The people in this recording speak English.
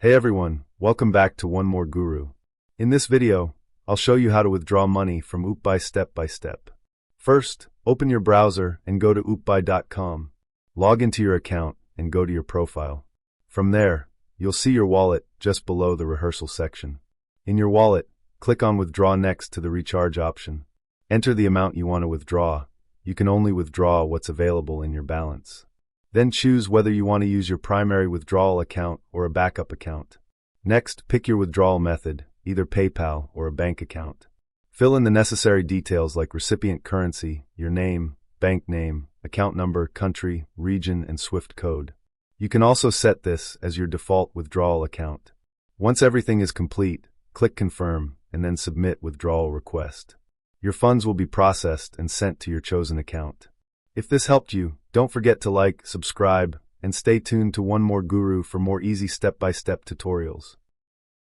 Hey everyone, welcome back to One More Guru. In this video, I'll show you how to withdraw money from Oopbuy step by step. First, open your browser and go to oopbuy.com. Log into your account and go to your profile. From there, you'll see your wallet just below the rehearsal section. In your wallet, click on Withdraw next to the Recharge option. Enter the amount you want to withdraw. You can only withdraw what's available in your balance. Then choose whether you want to use your primary withdrawal account or a backup account. Next, pick your withdrawal method, either PayPal or a bank account. Fill in the necessary details like recipient currency, your name, bank name, account number, country, region, and SWIFT code. You can also set this as your default withdrawal account. Once everything is complete, click Confirm and then Submit Withdrawal Request. Your funds will be processed and sent to your chosen account. If this helped you, don't forget to like, subscribe, and stay tuned to One More Guru for more easy step-by-step tutorials.